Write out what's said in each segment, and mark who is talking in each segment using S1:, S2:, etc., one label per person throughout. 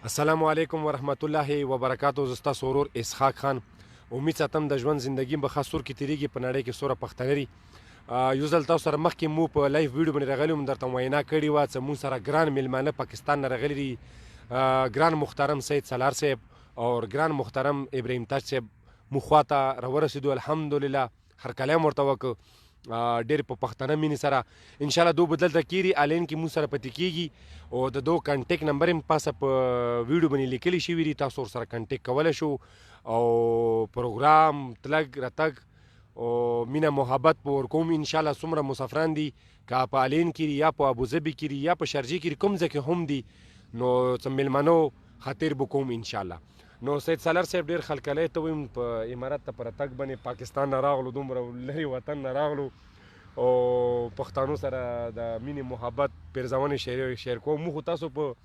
S1: السلام علیکم ورحمت الله وبرکاتو. زه ستاسو ورور اسحاق خان. امید ساتم د ژوند زندگی به خاص تور کې تیریږي په نړۍ کې سوره پښتانه لري. یو ځل تاسو سره مخکې مو په لایف ویډیو باندې راغلی وم، درته وینا کړې وه چې مونږ سره ګران میلمانه پاکستان نه راغلي دي. ګران محترم سید سالار صاحب او ګران محترم ابراهیم تاج صاحب مو خواته راورسېدو. الحمدلله هر کلام ورته وکړو ډېر په پښتانه مینې سره انشاءالله دو به دلته کېږي. آنلاین کې مونږ سره پاتې کېږي او د دو کنټیکټ نمبر یې پاسه په ویډیو باندې لیکلی شوي دي، تاسو ورسره کنټیکټ کولی شو او پروګرام تلګ راتګ او مینه محبت به ورکوم. انشاءالله څومره مسافران دي که په آنلاین کې یا په ابوظبي کې یا په شارجې کې کوم ځای کې هم دي نو څه میلمنو خاطر به کوم انشاءالله. نو سید سالار صاحب ډېر خلکلی ته ویم په امارات ته په راتګ باندې پاکستان نه راغلو، دومره لرې وطن نه راغلو او پښتانو سره د مینې محبت پیرزونې شیر کوم. موږ خو تاسو په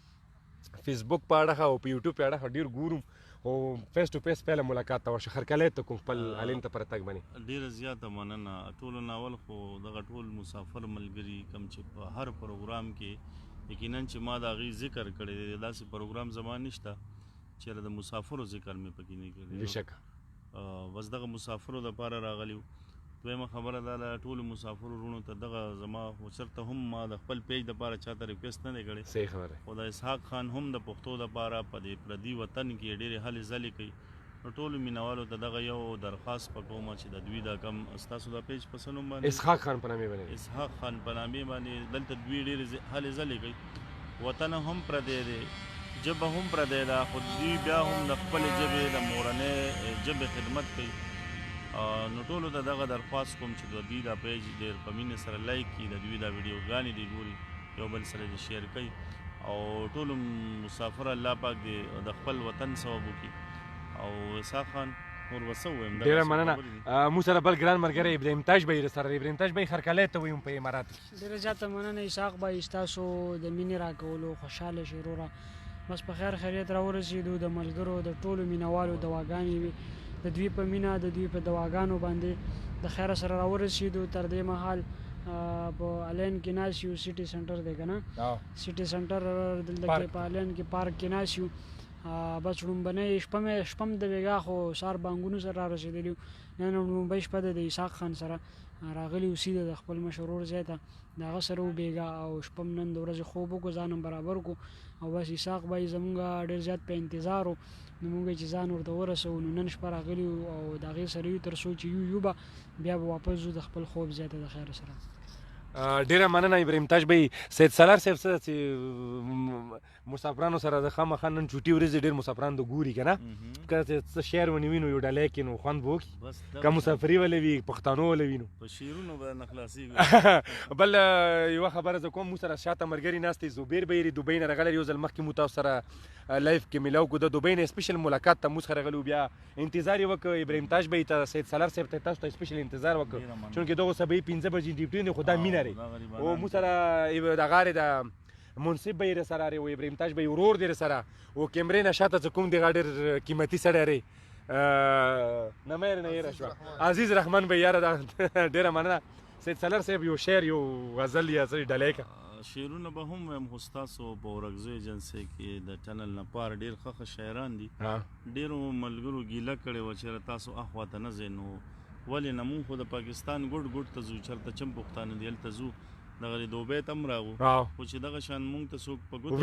S1: فیسبوک په اړه او په یوټیوب په اړه ډېر ګورم او فیس ټو فیس پهله ملاقات ته ورشه خرکلی ته کوم خپل آنلاین ته په راتګ باندې
S2: ډېره زیاته مننه. ټولو ناول خو دغه ټول مسافر ملګري کوم چې په هر پروګرام کې یقینا چې ما د هغې ذکر کړی دی، داسې پروګرام زما نشته چېرې د مسافرو ذکر مې پکې نه کړی.
S1: بېشکه
S2: بس دغه مسافرو دپاره راغلي وو. دویمه خبره دا ده ټولو مسافرو وروڼو ته دغه زما خو چېرته هم ما د خپل پیج دپاره چاته ریکویسټ نه دی کړی.
S1: صحیح خبره.
S2: خو د اسحاق خان هم د پښتو دپاره په دې پردي وطن کې ډېرې هلې ځلې کوي. نو ټولو مینوالو ته دغه یو درخواست په کومه چې د دوی دا کم ستاسو د پیج په څه نوم باندې
S1: اسحاق خان په نامې باندې
S2: اسحاق خان په نامې باندې دلته دوی ډېرې هلې ځلې کوي. وطن هم پردی دی، ژبه هم پردی ده، خو دوی بیا هم د خپلې ژبې د مورنۍ ژبې خدمت کوي. نو ټولو ته دغه درخواست کوم چې د دوی دا پیج ډېر په مینې سره لایک کړي، د دوی دا ویډیوګانې دي ګوري، یو بل سره دې شیر کوي او ټولو مسافر الله پاک دې د خپل وطن ثواب وکړي. او اسحاق خان نور به څه ووایم؟
S1: ډېره مننه. موږ سره بل ګران ملګری ابراهیم تاج بهی سره. ابراهیم تاج بهی خرکلی ته ویم په امارات کې.
S3: ډېره زیاته مننه اسحاق بهی ستاسو د مینې راکولو. خوشحاله شئ وروره. بس په خیر خیریت راورسېدو. د ملګرو د ټولو مینهوالو دواګانې وي، د دوی په مینه د دوی په دواګانو باندې د خیره سره راورسېدو. تر دې مهال په آنلاین کې ناست یو، سټي سنټر دی که نه، سټي سنټر دلته کې په آنلاین کې پارک کې ناست یو. بس لومبنۍ شپه م د بېګا خو سهار بانګونو سره رارسېدلي وو. نن لومبۍ شپه د اسحاق خان سره راغلي وو سیده د خپل مشر ورور ځای ته، د هغه سره وو بېګا او شپه م نن د ورځې خوب وکړو، ځان هم برابر کړو او بس اسحاق بهی زمونږ ډېر زیات په انتظار وو. نو مونږ چې ځان ورته ورسوو نو نن شپه راغلي وو او د هغې سره یو تر څو چې یو به بیا به واپس ځو د خپل خوب ځای ته د خیر سره.
S1: ډېره مننه ابراهیم تاج بهی. سید سالار صاحب څه چې مسافرانو سره د خامخا نن چوټي ورځې ډېر مسافران د ګوري که نه، که څه شعر ونې وینو یو ډالۍ کې نو خوند به وکړي، که مسافري ولې وي پښتانو ولې وینو
S2: په شعرونو به نه خلاصېږو.
S1: بل یوه خبره زه کوم، موږ سره شاته ملګري ناست دی زبیر بهی دوبۍ نه راغلی. یو ځل مخکې مو تاسو سره لایف کې میلاو کړو، د دوبۍ نه سپیشل ملاقات ته موږ سره راغلي. بیا انتظار یې وکړ ابراهیم تاج بهی ته، سید سالار صاحب ته، تاسو ته سپیشل انتظار وکړ چونکې دغه سبا 15 بجې ډیوټي نه خو دا مینه لري او موږ سره دغه د منصف بهی را سره او ابراهیم تاج بهی ورور دی را سره او کیمرې نه شاته چې کوم دغه ډېر قیمتي سړی دی نمیر نه هېره شوه عزیز رحمان بهی یاره ډېره مننه. سید سالار صاحب یو شعر یو غزل یا څه ډالۍ که
S2: شعرونه به هم وایم، خو ستاسو په ورکزو ایجنسۍ کې د ټنل نه پار ډېر ښه شاعران دي. ډېرو ملګرو ګیله کړې وه چېرې تاسو اخوا ته نه ځئ، نو ولې نه مونږ خو د پاکستان ګوټ ته ځو، چېرته چم پښتانه دي هلته ځو، دغه دوبۍ ته هم راغو، خو چې دغه شان مونږ ته څوک په ګوتو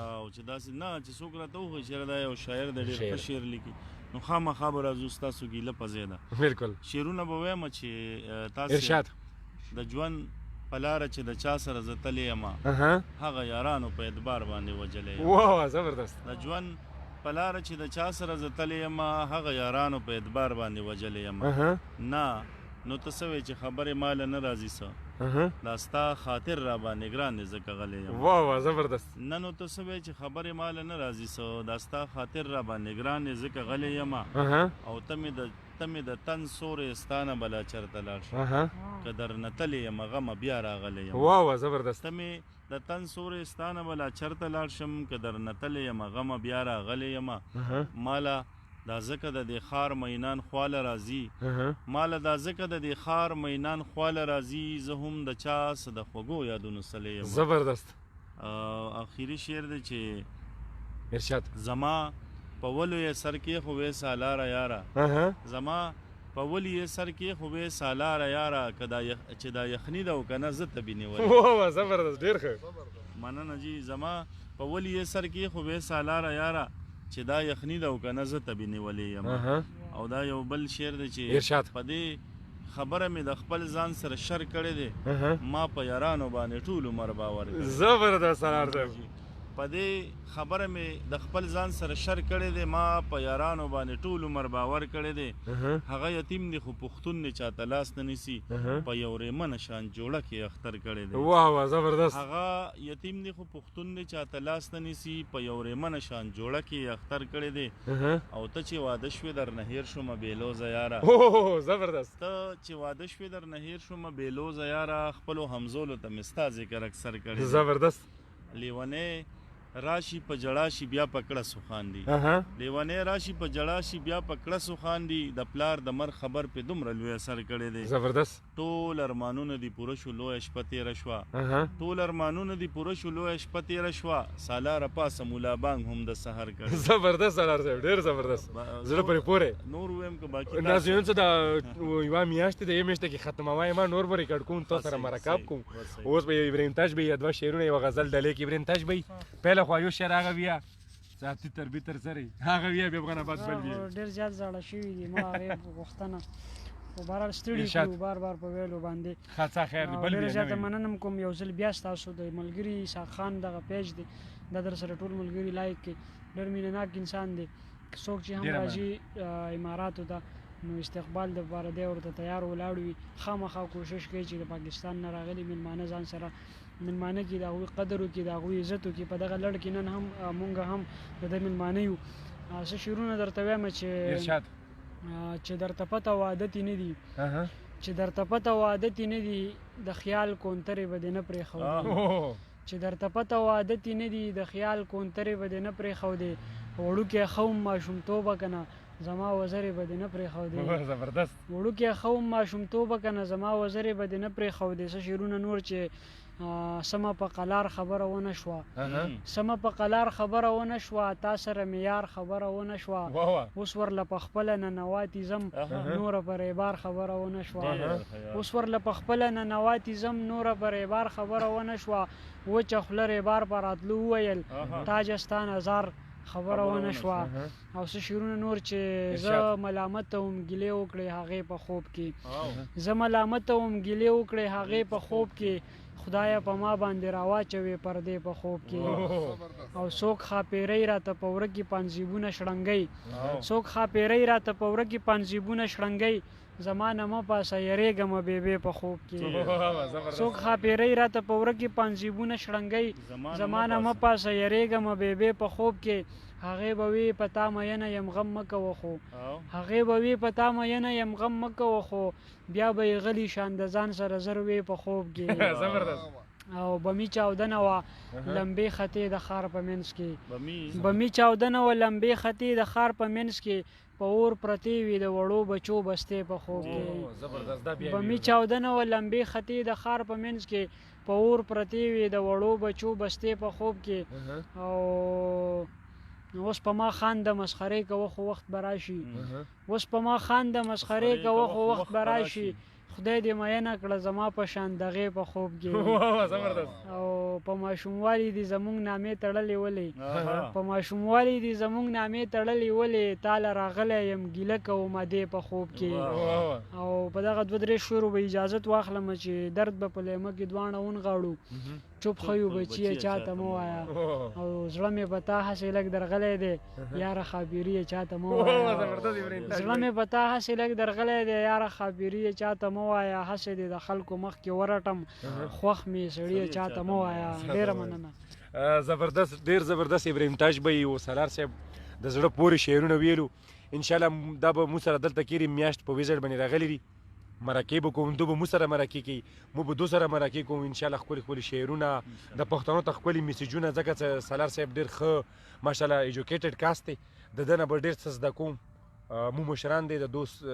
S2: او چې داسې نه چې څوک راته وښایي چېرې دا یو شاعر دی ډېر ښه شعر لیکي، نو خامخا به راځو ستاسو ګیله په ځای ده.
S1: بلکل
S2: شعرونه به وایم چې تاسو د ژوند په لاره چې د چا سره زه تللی یم هغه یارانو په اعتبار باندې وجلی یم.
S1: واه زبردست.
S2: د ژوند په لاره چې د چا سره زه تللی یم هغه یارانو په اعتبار باندې وجلی یم. نه نو ته څه وایې چې خبرې ماله نه راځي څه، دا ستا خاطر را باندې ګران دی ځکه غلی یم.
S1: واه زبردست.
S2: نه نو ته څه وایې چې خبرې ماله نه راځي څه، دا ستا خاطر را باندې ګران دی ځکه غلی یم او ته مې د تن سورې ستا نه بلا چېرته لاړ شه، که درنه تللی یم غمه بیا راغلی یم.
S1: واه زبردست.
S2: ته مې د تن سورې ستا نه بلا چېرته لاړ شم، که درنه تللی یم غمه بیا راغلی یم. ماله دا ځکه د دې ښار مینان خواله راځي، ماله دا ځکه د دې ښار مینان خواله راځي، زه هم د چا څه د خوږو یادونو سلی یم.
S1: زبردست.
S2: آخري شعر دی چې
S1: ارشاد
S2: زما په ولو یې سر کې خو وې سالاره یاره زما په ولي یې سر کې خو وې سالاره یاره چې دا یخني ده او که نه زه ته بینېولی
S1: واه زبردست ډېر ښه
S2: مننه جي زما په ولي یې سر کې خو وې سالاره یاره چې دا یخني ده او که نه زه ته بینېولی یم او دا یو بل شعر دی چې
S1: ارشاد
S2: په دې خبره مې د خپل ځان سره شر کړی دی ما په یارانو باندې ټول عمر باور کړی
S1: زبردست سالار صاحب
S2: په دې خبره مې د خپل ځان سره شر کړی دی ما په یارانو باندې ټول عمر باور کړی دی هغه یتیم دی خو پښتون نه چاته لاس نه نیسي په یو ریمنه شان جوړه کې اختر کړی دی
S1: واه واه زبردست
S2: هغه یتیم دی خو پښتون نه چاته لاس نه نیسي په یو ریمنه شان جوړه کې اختر کړی دی او ته چې واده شوې در نه هیر شومه بېلوزه یاره
S1: اوه زبردست
S2: ته چې واده شوې در نه هیر شومه بېلوزه یاره خپلو همزولو ته مې ستا ذکر اکثر کړی
S1: زبردست
S2: لیونی راشي په جړا شي بیا په کړه سوخاندي لیونی راشي په جړا شي بیا په کړه سوخاندي د پلار د مر خبر په دومره لوی اثر کړی دی
S1: زبردست
S2: ټول ارمانونه دي پوره شو لوی شپه تېره شوه ټول ارمانونه دي پوره شو لوی شپه تېره شوه سالاره پاسه مولا بانګ هم د سحر کړی
S1: زبردست سالار صاحب ډېر زبردست زړه پرې پورې
S2: نور ویم که باقي
S1: ناظرینو څه د یوه میاشت د یوې میاشتې کې ختموای ما نور به ریکارډ کوم تاسو سره مرکب کوم اوس به ابراهیم تاج به دوه شعرونه یوه غزل ډلې کې ابراهیم تاج به پهله خو یو شعر هغه بیا ساعتي تر بیتر سره هغه بیا به افغان آباد بل بیا
S3: ډېر زیات زاړه شوي دي ما هغې غوښتنه خو بهرحال ستړي کړو بار بار په ویلو باندې
S1: ښه خیر دی بل
S3: ډېر زیاته مننم کوم یو ځل بیا ستاسو د ملګري اسحاق خان دغه پیج دی دا در سره ټول ملګري لایک کړي ډېر مینهناک انسان دی څوک چې هم راځي اماراتو ته نو استقبال دپاره دی ورته تیار ولاړ وي خامخا کوشش کوي چې د پاکستان نه راغلي مېلمانه ځان سره مېلمانه کې د هغوی قدر وکړي د هغوی عزت وکړي په دغه لړ کې نن هم مونږ هم د ده مېلمانه یو څه شعرونه درته وایم چې درته پته عادت یې نه دي چې درته پته عادت یې نه دي د خیال کونترې به دې نه پرېښودې چې درته پته عادت یې نه دي د خیال کونترې به دې نه پرېښودې وړوکی ښه وم ماشومتوبه که نه زما وزرې به دې نه پرېښودې
S1: زبردست
S3: وړوکی ښه وم ماشومتوبه که نه زما وزرې به دې نه پرېښودې څه شعرونه نور چې سمه په قلار خبره ونه شوه سمه په قلار خبره ونه شوه تا سره مې یار خبره ونه شوه اوس ورله په خپله ننواتي ځم نوره پر اعبار خبره ونه شوه اوس ورله په خپله ننواتي ځم نوره پر اعبار خبره ونه شوه وچه خوله ریبار په راتلو وویل تاجه ستا نظر خبره ونه شوه او څه شعرونه نور چې زه ملامته وم ګیلې وکړې هغې په خوب کې زه ملامته وم ګیلې وکړې هغې په خوب کې خدایه په ما باندې راواچوې پردې په خوب کې او څوک خاپیری راته په وره کې پنځیبونه شړنګۍ څوک خاپیری راته په وره کې پنځیبونه شړنګۍ زما نه مه پاسه یریږمه بېبې په خوب کې څوک خاپیری راته په وره کې پنځیبونه شړنګۍ زما نه مه پاسه یریږمه بېبې په خوب کې هغې به وي په تا مینه یم غم مه کوه خو هغې به وي په تا مینه یم غم مه کوه خو بیا به یې غلي شان د ځان سره زر وې په خوب کې او بمی چاودنه وه لمبې خطې د ښار په منځ کې بمی چاودنه وه لمبې خطې د ښار په منځ کې په اور پرتې وي د وړو بچو بستې په خوب کې بمی چاودنه وه لمبې خطې د ښار په منځ کې په اور پرتې وي د وړو بچو بستې په خوب کې او اوس په ما خانده مسخرې کوه خو وخت به راشي اوس په ما خانده مسخرې کوه خو وخت به راشي خدای دې مینه کړه زما په شان دغې په خوب کې او په ماشوموالي دې زموږ نامې تړلې ولې په ماشوموالي دې زموږ نامې تړلې ولې تاله راغلی یم ګیله کوم دې په خوب کې او په دغه دوه درې شعرو به اجازت واخلم چې درد به په لیمه کې دواړه ونغاړو چوپ خیو بچیه چاته مه وایه او زړه مې په تا هسې لږ درغلی دی یاره خاپیري یې چاته مه وایه زړه مې په تا هسې لږ درغلی دی یاره خاپیري یې چاته مه وایه هسې دې د خلکو مخ کې ورټم خوښ مې سړي یې چاته مه وایه ډېره مننه
S1: زبردست ډېر زبردست ابراهیم تاج به یو سالار صاحب د زړه پورې شعرونه ویلو انشاءالله دا به موږ سره دلته کېري میاشت په ویزټ باندې راغلي دي مرکې به کوم دو به مو سره مرکې کوي مو به دو سره مرکې کوم انشاءالله ښکلي ښکلي شعرونه د پښتنو ته ښکلي میسیجونه ځکه چې سالار صاحب ډېر ښه ماشاءالله ایجوکیټډ کاست دی د ده نه به ډېر څه زده کوم مو مشران دی د دوست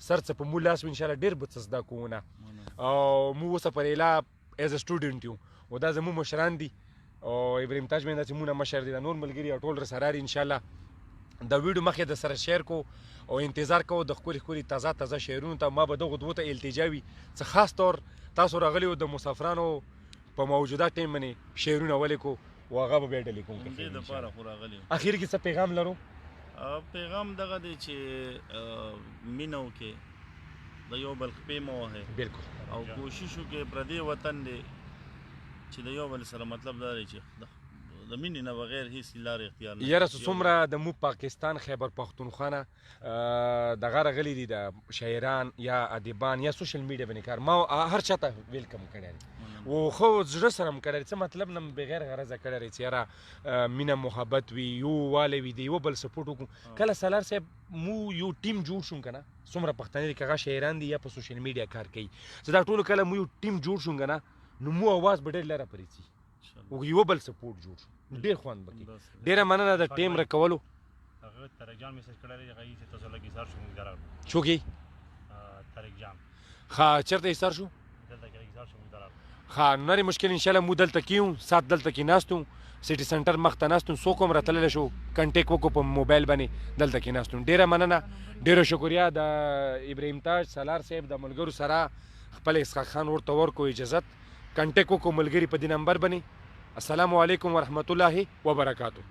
S1: سر څه په مو لاس و انشاءالله ډېر به څه زده کوونه او مو اوسه پر ایله ایز ا سټوډنټ یو او دا زموږ مشران دي او ابراهیم تاج مې داسې مونه مشر دی د نور ملګري او ټول رسره دي انشاءالله د ویډیو مخکې د سره شیر کو او انتظار کوو د ښکلي تازه شعرونو ته. ما به دغو دوو ته التجا وي څه خاص طور تاسو راغلي وو د مسافرانو په موجوده ټیم باندې شعرونه ولیکو او هغه به بیا ډلې کوم
S2: دې دپاره خو راغلي
S1: اخر کې څه پیغام لرو؟
S2: پیغام دغه دی چې مینه وکړې د یو بل خپې مه وهئ
S1: بالکل
S2: او کوشش وکړئ پردې وطن دی چې د یو بل سره مطلب دا دی چې د مینې نه بغیر هېڅ لارې اختیار نه
S1: یاره څومره د مو پاکستان خیبر پښتونخوا نه دغه راغلي دي د شاعران یا ادیبان یا سوشل میډیا باندې کار ما هر چاته ویلکم کړی دی او خو زړه سره م کړی څه مطلب نه بغیر غرضه کړی دی چې یاره مینه محبت وي یووالی وي د یو بل سپورټ وکړو. کله سالار صاحب مو یو ټیم جوړ شوم که نه څومره پښتانه دي که هغه شاعران دي یا په سوشل میډیا کار کوي چې دا ټولو کله مو یو ټیم جوړ شوم که نه نو مو اواز به ډېر لره پرې ځي او یو بل سپورټ جوړ شو ډېر خوند به کوي. ډېره مننه د ټیم راکولو.
S4: هغه طارق جان میسج کړی دی هغه یې چې تاسو لږ ایثار شو موږ درغلو.
S1: څوک یې؟
S4: طارق جان.
S1: ښه چېرته ایثار شو؟
S4: دلته کې ایثار شو موږ درغلو.
S1: ښه نو نرې مشکل انشاءالله مو دلته کیو سات دلته کې ناست وو سټي سنټر مخ ته ناست وو څوک هم راتللی شو کنټیکټ وکړو په موبایل باندې دلته کې ناست وو. ډېره مننه ډېره شکریه د ابراهیم تاج سالار صاحب د ملګرو سره خپل اسحاق خان ورته ورکړو اجازت کنټیکټ وکړو ملګري په دې نمبر باندې. السلام علیکم ورحمت الله وبرکاتو.